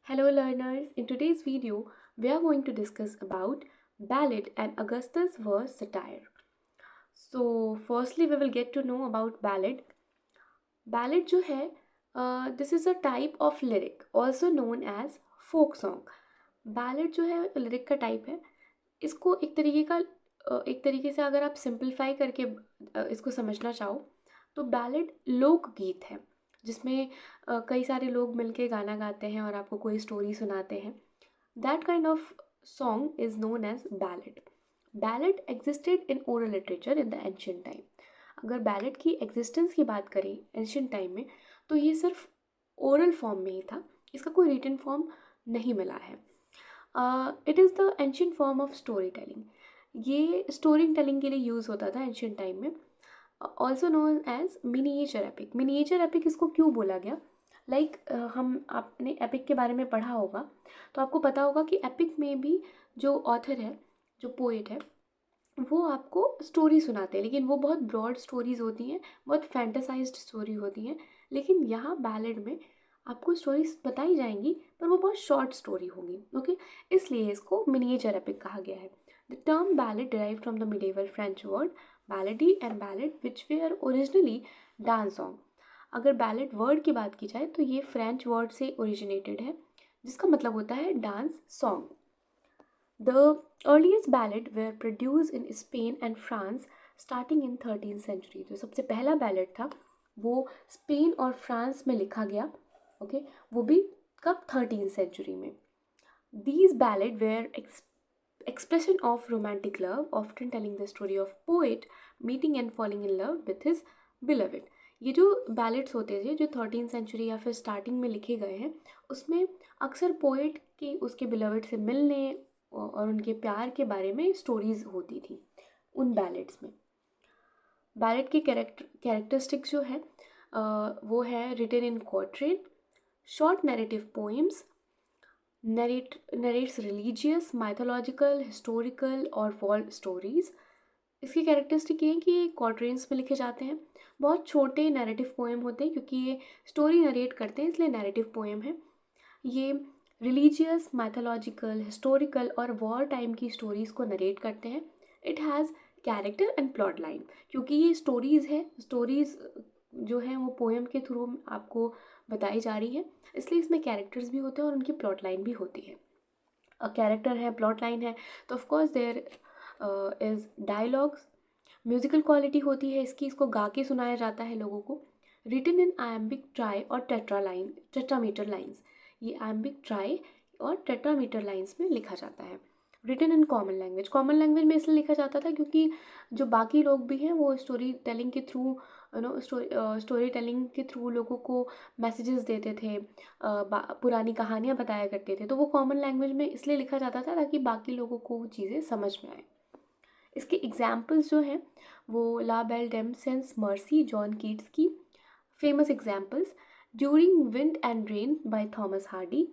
Hello learners, in today's video we are going to discuss about ballad and Augustus verse satire. So firstly we will get to know about ballad. Ballad जो है this is a type of lyric also known as folk song. Ballad जो है lyric का type है. इसको एक तरीके से अगर आप सिंपलीफाई करके इसको समझना चाहो तो बैलेड लोक गीत है जिसमें कई सारे लोग मिलके गाना गाते हैं और आपको कोई स्टोरी सुनाते हैं. That kind of song is known as ballad. Ballad existed in oral literature in the ancient time. अगर बैलेड की एग्जिस्टेंस की बात करें एंशियंट टाइम में तो ये सिर्फ ओरल फॉर्म में ही था. इसका कोई रिटन फॉर्म नहीं मिला है. It is the ancient form of story telling. ये स्टोरी टेलिंग के लिए यूज़ होता था एंशियंट टाइम में. Also known as miniature epic. Miniature epic इसको क्यों बोला गया? हम आपने एपिक के बारे में पढ़ा होगा तो आपको पता होगा कि एपिक में भी जो ऑथर है, जो पोएट है, वो आपको स्टोरी सुनाते हैं लेकिन वो बहुत ब्रॉड स्टोरीज होती हैं, बहुत फैंटेसाइज्ड स्टोरी होती हैं. लेकिन यहाँ बैलेड में आपको स्टोरीज बताई जाएंगी पर वो बहुत शॉर्ट स्टोरी होगी. ओके, इसलिए इसको मिनिएचर एपिक कहा गया है. The term ballad derived from the medieval French word ballade and ballad which were originally dance song. अगर बैलेड वर्ड की बात की जाए तो ये फ्रेंच वर्ड से ओरिजिनेटेड है जिसका मतलब होता है dance song. The earliest ballad were produced in Spain and France starting in 13th century. जो सबसे पहला बैलेड था वो स्पेन और फ्रांस में लिखा गया. ओके, वो भी कब? 13th सेंचुरी में. These ballad were expression of romantic love, often telling the story of poet meeting and falling in love with his beloved. ये जो बैलेड्स होते थे जो 13th सेंचुरी या फिर स्टार्टिंग में लिखे गए हैं उसमें अक्सर पोएट के उसके बिलवेड से मिलने और उनके प्यार के बारे में स्टोरीज होती थी उन बैलेड्स में. बैलेड के कैरेक्टरिस्टिक्स जो है वो है written in quatrain, short narrative poems, narrates religious, mythological, historical और वॉर स्टोरीज. इसकी कैरेक्टरिस्टिक ये है कि ये क्वाट्रेन्स में लिखे जाते हैं. बहुत छोटे नैरेटिव पोएम होते हैं क्योंकि ये स्टोरी नरेट करते हैं इसलिए नैरेटिव पोएम है. ये रिलीजियस, मैथोलॉजिकल, हिस्टोरिकल और वॉर टाइम की स्टोरीज़ को नरेट करते हैं. It has character and plot line. क्योंकि ये स्टोरीज़ है, स्टोरीज़ जो हैं वो पोएम के थ्रू आपको बताई जा रही है इसलिए इसमें कैरेक्टर्स भी होते हैं और उनकी प्लॉट लाइन भी होती है. कैरेक्टर है, प्लॉट लाइन है तो of course there is dialogues. Musical quality होती है इसकी, इसको गा के सुनाया जाता है लोगों को. रिटन इन आयम्बिक ट्राई और टेट्रामीटर लाइन्स. ये आयम्बिक ट्राई और टेट्रामीटर लाइन्स में लिखा जाता है. Written in common language. Common language में इसलिए लिखा जाता था क्योंकि जो बाकी लोग भी हैं वो स्टोरी टेलिंग के थ्रू स्टोरी टेलिंग के थ्रू लोगों को मैसेजेस देते थे, पुरानी कहानियाँ बताया करते थे. तो वो कॉमन लैंग्वेज में इसलिए लिखा जाता था ताकि बाकी लोगों को वो चीज़ें समझ में आए. इसके एग्जाम्पल्स जो हैं वो La Belle Dame sans Merci, John Keats की famous examples. During wind and rain by Thomas Hardy,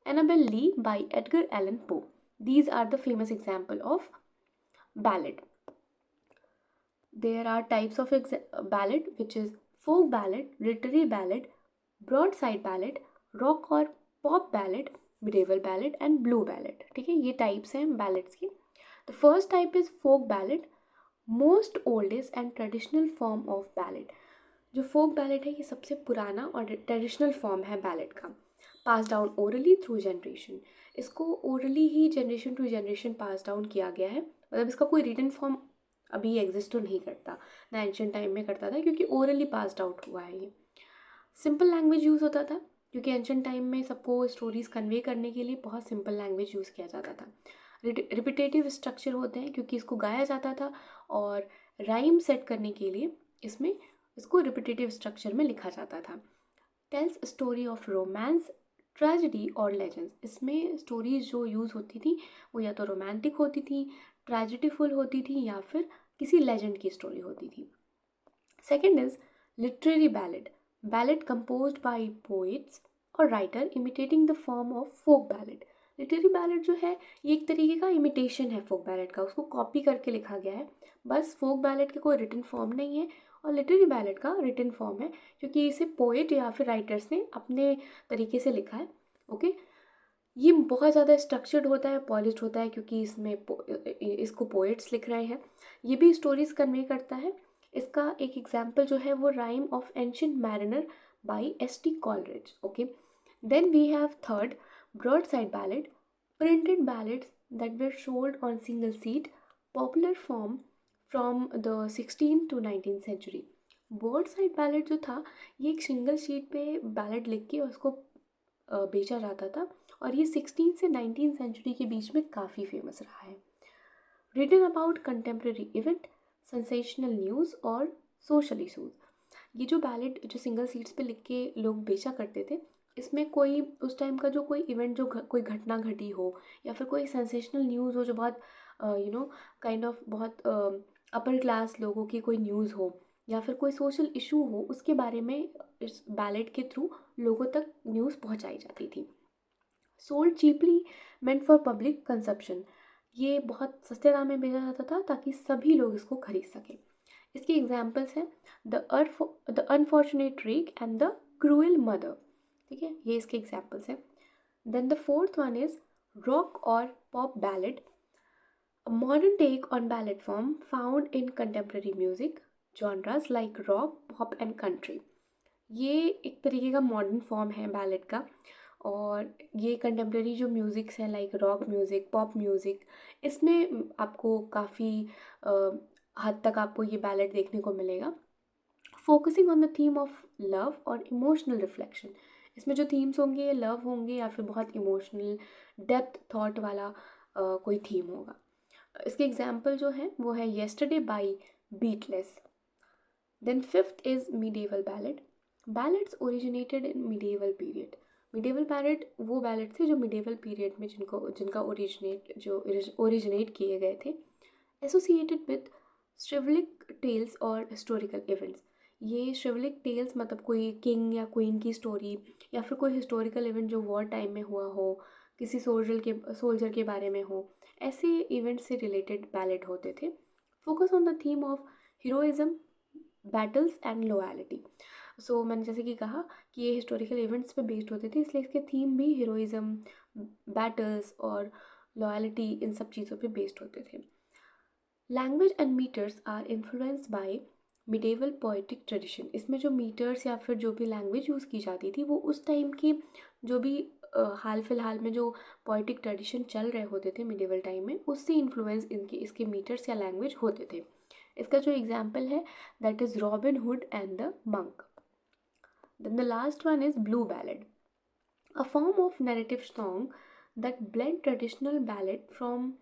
Annabel Lee by Edgar Allan Poe. These are the famous example of ballad. There are types of ballad which is folk ballad, literary ballad, broadside ballad, rock और pop ballad, medieval ballad and blue ballad. ठीक है, ये types हैं ballads की. The first type is folk ballad, most oldest and traditional form of ballad. जो folk ballad है ये सबसे पुराना और traditional form है ballad का. Pass down orally through generation. इसको ओरली ही generation to generation pass down किया गया है. मतलब इसका कोई रिटन फॉर्म अभी एग्जिस्ट तो नहीं करता, ना एंशियंट टाइम में करता था क्योंकि ओरली पास आउट हुआ है. ये सिंपल लैंग्वेज यूज़ होता था क्योंकि एंशियंट टाइम में सबको स्टोरीज कन्वे करने के लिए बहुत सिंपल लैंग्वेज यूज़ किया जाता था. रिपीटेटिव स्ट्रक्चर होते हैं क्योंकि इसको गाया जाता था और राइम सेट करने के लिए इसको रिपीटेटिव स्ट्रक्चर में लिखा जाता था. Tells story of romance, tragedy और लेजेंड्स. इसमें स्टोरीज जो यूज़ होती थी वो या तो रोमांटिक होती थी, ट्रेजेडीफुल होती थी या फिर किसी लेजेंड की स्टोरी होती थी. Second is literary ballad. Ballad composed by poets और writer imitating the form of folk ballad. Literary ballad जो है ये एक तरीके का इमिटेशन है फोक बैलेड का, उसको कॉपी करके लिखा गया है. बस फोक बैलेड का कोई रिटन फॉर्म नहीं है और लिटरेरी बैलेड का रिटन फॉर्म है क्योंकि इसे पोएट या फिर राइटर्स ने अपने तरीके से लिखा है. ओके, ये बहुत ज़्यादा स्ट्रक्चर्ड होता है, पॉलिश्ड होता है, क्योंकि इसको पोएट्स लिख रहे हैं। ये भी स्टोरीज कन्वे करता है। इसका एक एग्जाम्पल जो है वो rime of ancient mariner by S T. Coleridge. Okay, then we have third broad side ballad, printed ballads that were sold on single seat, popular form from the 16th to 19th century। Board side ballot जो था, ये एक single sheet पे ballot लिख के उसको बेचा जाता था, और ये 16 से 19 सेंचुरी के बीच में काफ़ी फेमस रहा है। Written about contemporary event, sensational news और सोशल इशूज़। ये जो बैलेट जो सिंगल सीट्स पे लिख के लोग बेचा करते थे, इसमें कोई उस टाइम का जो कोई इवेंट, जो कोई घटना घटी हो, या फिर कोई सेंसेशनल न्यूज़ हो जो बहुत काइंड ऑफ बहुत अपर क्लास लोगों की कोई न्यूज़ हो, या फिर कोई सोशल इशू हो, उसके बारे में इस बैलेट के थ्रू लोगों तक न्यूज़ पहुंचाई जाती थी। Sold cheaply, meant for public consumption. ये बहुत सस्ते दाम में बेचा जाता था ताकि सभी लोग इसको खरीद सकें। इसके एग्जाम्पल्स हैं the unfortunate wreck and the cruel mother. ठीक है, ये इसके एग्जाम्पल्स हैं। Then the fourth one is rock और pop ballad, a modern take on ballad form found in contemporary music genres like rock, pop and country। ये एक तरीके का मॉडर्न फॉर्म है बैलेड का, और ये कंटेम्प्रेरी जो म्यूज़िक्स हैं like rock music, pop music, इसमें आपको काफ़ी हद तक आपको ये बैलेड देखने को मिलेगा। Focusing on the theme of love और इमोशनल रिफ्लेक्शन। इसमें जो थीम्स होंगे, लव होंगे या फिर बहुत इमोशनल डेप्थ थॉट वाला कोई थीम होगा। इसके एग्जाम्पल जो हैं वो है yesterday by Beatles. Then fifth is medieval ballad. Ballads originated in medieval period. Medieval ballad वो बैलेड थे जो मिडेवल पीरियड में जिनका ओरिजिनेट किए गए थे। एसोसिएटेड विद शिवलिक टेल्स और हिस्टोरिकल इवेंट्स। ये शिवलिक टेल्स मतलब कोई किंग या क्वीन की स्टोरी, या फिर कोई हिस्टोरिकल इवेंट जो वॉर टाइम में हुआ हो, किसी सोल्जर के बारे में हो, ऐसे इवेंट से रिलेटेड बैलेड होते थे। Focus on the theme of heroism, battles and loyalty. So मैंने जैसे कि कहा कि ये हिस्टोरिकल इवेंट्स पे बेस्ड होते थे, इसलिए इसके थीम भी हीरोइज्म, बैटल्स और लॉयल्टी, इन सब चीज़ों पे बेस्ड होते थे। Language and meters are influenced by medieval poetic tradition. इसमें जो मीटर्स या फिर जो भी लैंग्वेज यूज़ की जाती थी, वो उस टाइम की जो भी हाल फिलहाल में जो पोइटिक ट्रेडिशन चल रहे होते थे मिडेवल टाइम में, उससे इन्फ्लुएंस इसके मीटर्स या लैंग्वेज होते थे। इसका जो एग्जाम्पल है that is Robin Hood and the monk. Then the last one is blue ballad, a form of narrative song that blend traditional ballad from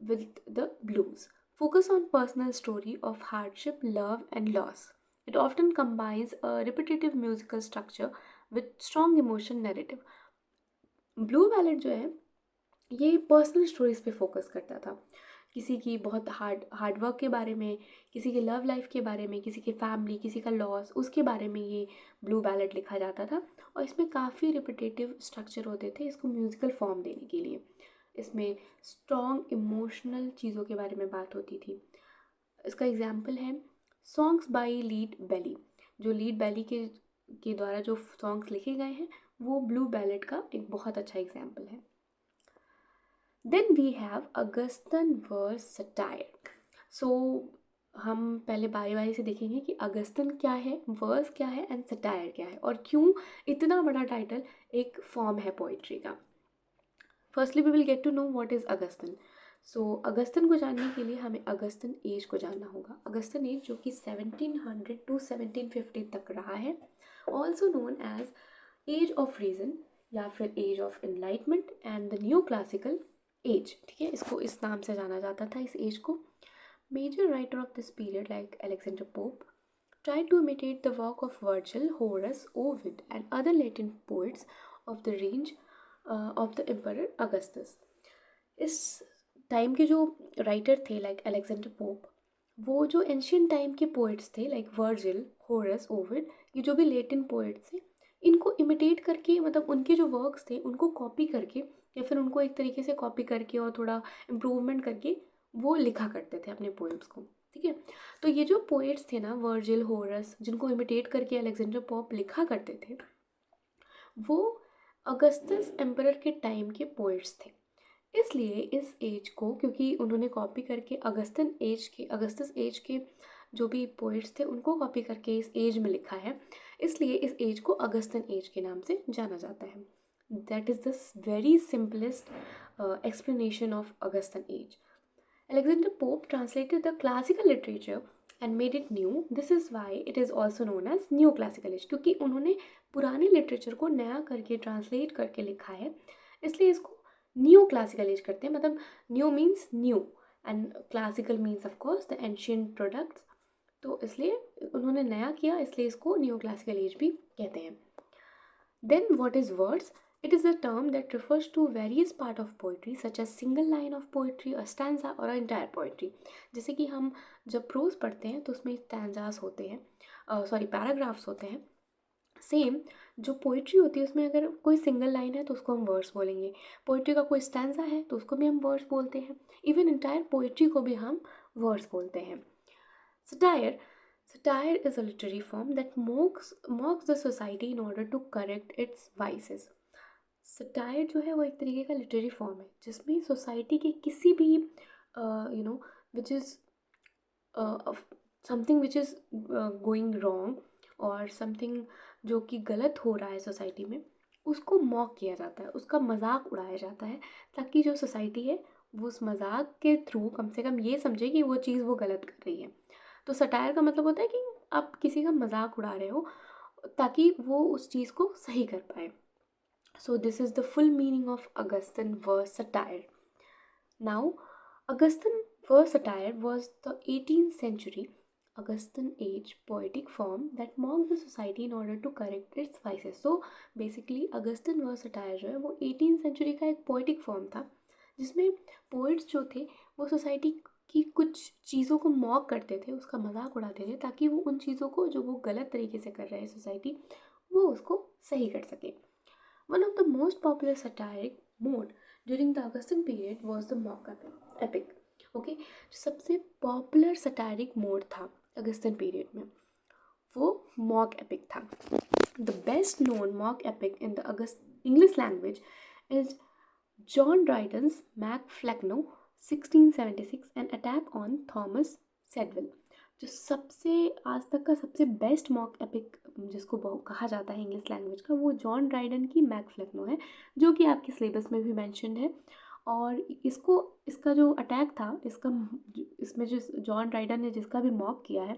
with the blues. Focus on personal story of hardship, love and loss. It often combines a repetitive musical structure with strong emotion narrative। Blue ballad जो है ये personal stories पे focus करता था, किसी की बहुत hard work के बारे में, किसी के लव लाइफ के बारे में, किसी की फैमिली, किसी का लॉस, उसके बारे में ये ब्लू बैलेड लिखा जाता था। और इसमें काफ़ी रिपीटेटिव स्ट्रक्चर होते थे इसको म्यूज़िकल फॉर्म देने के लिए। इसमें स्ट्रॉन्ग इमोशनल चीज़ों के बारे में बात होती थी। इसका एग्जाम्पल है सॉन्ग्स बाई लीड बेली। जो लीड बेली के द्वारा जो सॉन्ग्स लिखे गए हैं वो ब्लू बैलेड का एक बहुत अच्छा एग्जाम्पल है। Then we have Augustan verse satire. So हम पहले बारी बारी से देखेंगे कि अगस्तन क्या है, वर्स क्या है एंड सटायर क्या है, और क्यों इतना बड़ा टाइटल एक फॉर्म है पोइट्री का। Firstly we will get to know what is Augustan. So Augustan को जानने के लिए हमें अगस्तन एज को जानना होगा। अगस्तन एज जो कि 1700 टू 1750 तक रहा है, also known as age of reason या फिर age of enlightenment and the new classical age. ठीक है, इसको इस नाम से जाना जाता था इस एज को। Major writer of this period like Alexander Pope tried to imitate the work of Virgil, Horace, Ovid and other Latin poets of the range of the Emperor Augustus। इस टाइम के जो राइटर थे like Alexander pope, वो जो ancient time के poets थे like Virgil, होरस, Ovid, ये जो भी लेटिन पोइट्स थे, इनको इमिटेट करके, मतलब उनके जो वर्क्स थे उनको कॉपी करके, या फिर उनको एक तरीके से कॉपी करके और थोड़ा इम्प्रूवमेंट करके वो लिखा करते थे अपने पोएम्स को। ठीक है, तो ये जो पोएट्स थे ना, वर्जिल, होरस, जिनको इमिटेट करके अलेक्जेंडर पोप लिखा करते थे, वो अगस्तस एम्परर के टाइम के पोइट्स थे, इसलिए इस एज को, क्योंकि उन्होंने कॉपी करके अगस्तस एज के जो भी पोइट्स थे उनको कॉपी करके इस एज में लिखा है, इसलिए इस एज को अगस्तन एज के नाम से जाना जाता है. That is the very simplest explanation of Augustan age. Alexander Pope translated the classical literature and made it new. This is why it is also known as neoclassical age, क्योंकि उन्होंने पुराने लिटरेचर को नया करके ट्रांसलेट करके लिखा है, इसलिए इसको न्यू क्लासिकल एज करते हैं. मतलब new means new and classical means of course the ancient products. तो इसलिए उन्होंने नया किया, इसलिए इसको न्यू क्लासिकल एज भी कहते हैं. Then what is verse? It is a term that refers to various part of poetry such as single line of poetry, a stanza or a entire poetry. जैसे कि हम जब प्रोज पढ़ते हैं तो उसमें stanzas होते हैं, पैराग्राफ्स होते हैं. सेम जो पोइट्री होती है उसमें अगर कोई सिंगल लाइन है तो उसको हम वर्स बोलेंगे, पोइट्री का कोई स्टैंजा है तो उसको भी हम वर्स बोलते हैं, इवन इंटायर पोइट्री को भी हम वर्स बोलते हैं. Satire Satire is a literary form that mocks the society in order to correct its vices. Satire जो है वो एक तरीके का लिटरेरी फॉर्म है जिसमें सोसाइटी के किसी भी which is something which is going wrong और समथिंग जो कि गलत हो रहा है सोसाइटी में, उसको मॉक किया जाता है, उसका मजाक उड़ाया जाता है, ताकि जो सोसाइटी है वो उस मजाक के थ्रू कम से कम ये समझे कि वो चीज़ वो गलत कर रही है. तो सटायर का मतलब होता है कि आप किसी का मजाक उड़ा रहे हो ताकि वो उस चीज़ को सही कर पाए. So this is the full meaning of Augustan verse satire. Now Augustan verse satire was the 18th century Augustan age poetic form that mocked the society in order to correct its vices. So basically Augustan verse satire जो है वो 18th century का एक poetic form था जिसमें poets जो थे वो सोसाइटी की कुछ चीज़ों को मॉक करते थे, उसका मजाक उड़ाते थे, ताकि वो उन चीज़ों को जो वो गलत तरीके से कर रहे हैं सोसाइटी, वो उसको सही कर सके. One of the most popular satiric mode during the Augustan period was the mock epic. Okay, जो सबसे पॉपुलर सटायरिक मोड था अगस्टन पीरियड में वो मॉक एपिक था. The best known mock epic in the Augustan English language is John Dryden's Mac Flecknoe 1676 an attack on Thomas Shadwell. जो सबसे आज तक का सबसे बेस्ट मॉक एपिक जिसको कहा जाता है इंग्लिश लैंग्वेज का, वो जॉन ड्राइडन की मैक फ्लैक्नो है, जो कि आपके सिलेबस में भी मैंशनड है. और इसका जो अटैक था, इसमें जो जॉन ड्राइडन ने जिसका भी मॉक किया है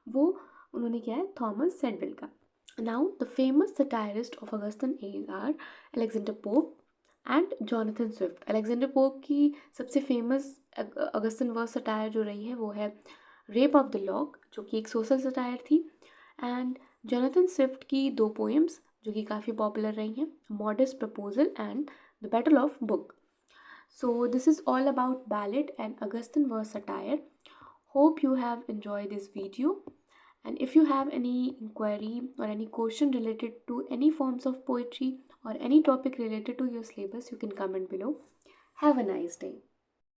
वो उन्होंने किया है थॉमस सेडविल का. Now the famous satirist of Augustan age are Alexander Pope and Jonathan Swift. Alexander Pope की सबसे फेमस अगस्टन वर्स सटायर जो रही है वो है रेप ऑफ द लॉक, जो कि एक सोशल सटायर थी, एंड जॉनथन स्विफ्ट की 2 पोएम्स जो कि काफ़ी पॉपुलर रही हैं, modest proposal and the battle of book. So this is all about ballad and Augustan verse satire. Hope you have enjoyed this video, and if you have any inquiry or any question related to any forms of poetry or any topic related to your syllabus, you can comment below. Have a nice day.